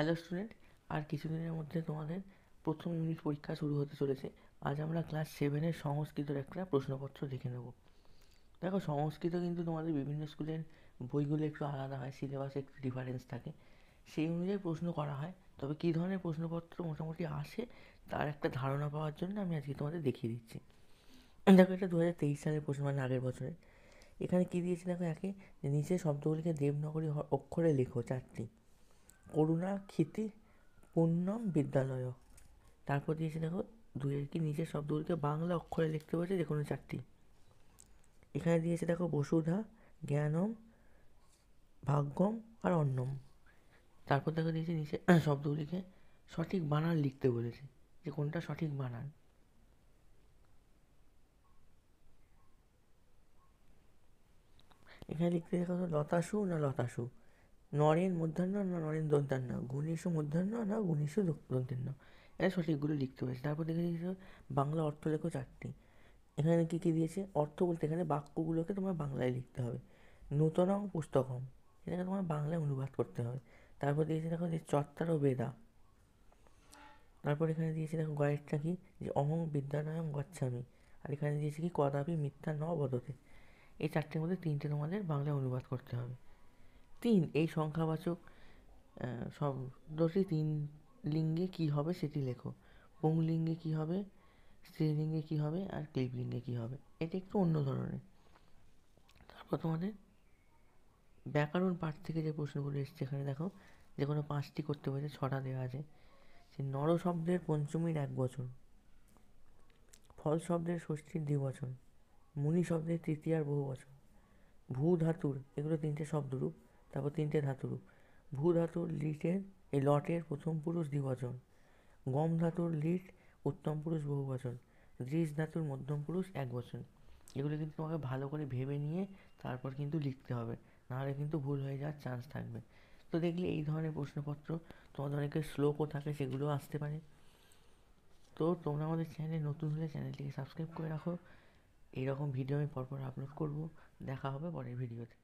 Hello student, আর কিছুদিনের মধ্যে তোমাদের প্রথম ইউনিট পরীক্ষা শুরু হতে চলেছে। আজ আমরা ক্লাস 7-এর সংস্কৃতের একটা প্রশ্নপত্র দেখে নেব। দেখো, সংস্কৃত কিন্তু তোমাদের বিভিন্ন স্কুলের বইগুলো একটু আলাদা হয়, সিলেবাসে একটু ডিফারেন্স থাকে, সেই অনুযায়ী প্রশ্ন করা হয়। তবে কী ধরনের প্রশ্নপত্র মোটামুটি আসে তার একটা ধারণা পাওয়ার জন্য আমি আজকে তোমাদের দেখিয়ে দিচ্ছি। দেখো, এটা 2023 সালের প্রশ্ন, মানে আগের বছরের। এখানে কী দিয়েছে দেখো, একে যে নিচের শব্দগুলিকে দেবনাগরী অক্ষরে লেখো 4টি। করুণা, ক্ষিতি, পুণ্যম, বিদ্যালয়। তারপর দিয়েছে দেখো, দুইয়ের কি নিচের শব্দগুলিকে বাংলা অক্ষরে লিখতে বলেছে, যে কোনো 4টি। এখানে দিয়েছে দেখো বসুধা, জ্ঞানম, ভাগ্যম আর অন্নম। তারপর দেখো দিয়েছে নিচে শব্দগুলিকে সঠিক বানান লিখতে বলেছে, যে কোনটা সঠিক বানান। এখানে লিখতে দেখো লতাশু না লতাশু, নরেন মূর্ধন্য না নরেন দন্তান্ন, গুণীষু মূর্ধন্য না গুণীষু দন্তান্ন। এটা সঠিকগুলো লিখতে হয়েছে। তারপর দেখে দিয়েছে বাংলা অর্থ লেখো 4টি। এখানে কী কী দিয়েছে অর্থ বলতে, এখানে বাক্যগুলোকে তোমার বাংলায় লিখতে হবে। নূতনং পুস্তকম, এটাকে তোমার বাংলায় অনুবাদ করতে হবে। তারপর দিয়েছে দেখো যে চত্বর ও বেদা। তারপর এখানে দিয়েছে দেখো গয়েরটা কি, যে অহং বিদ্যানয়ং গচ্ছামি। আর এখানে দিয়েছে কি কদাপি মিথ্যা ন বদতে। এই 4টের মধ্যে 3টে তোমাদের বাংলায় অনুবাদ করতে হবে। 3 এই সংখ্যাবাচক শব্দটি 3 লিঙ্গে কী হবে সেটি লেখো। পুংলিঙ্গে কী হবে, স্ত্রীলিঙ্গে কী হবে, আর ক্লিবলিঙ্গে কী হবে। এটা একটু অন্য ধরনের। তারপর তোমাদের ব্যাকরণ পাঠ থেকে যে প্রশ্নগুলো এসছে, এখানে দেখো যে কোনো 5টি করতে বলেছে, 6টা দেওয়া আছে। সে নর শব্দের পঞ্চমীর 1 বচন, ফল শব্দের ষষ্ঠীর দ্বিবচন, মুনি শব্দের তৃতীয়ার বহু বচন, ভূ ধাতুর, এগুলো 3টে শব্দরূপ। তারপর 3টে ধাতুরূপ। ভূ ধাতুর লিটের, এই লটের প্রথম পুরুষ দ্বিবচন, গম ধাতুর লিট উত্তম পুরুষ বহু বচন, দৃশ ধাতুর মধ্যম পুরুষ 1 বচন। এগুলো কিন্তু তোমাকে ভালো করে ভেবে নিয়ে তারপর কিন্তু লিখতে হবে, নাহলে কিন্তু ভুল হয়ে যাওয়ার চান্স থাকবে। তো দেখলে এই ধরনের প্রশ্নপত্র তোমাদের অনেকের শ্লোকও থাকে, সেগুলোও আসতে পারে। তো তোমরা আমাদের চ্যানেলে নতুন হলে চ্যানেলটিকে সাবস্ক্রাইব করে রাখো। এইরকম ভিডিও আমি পরপর আপলোড করব। দেখা হবে পরের ভিডিওতে।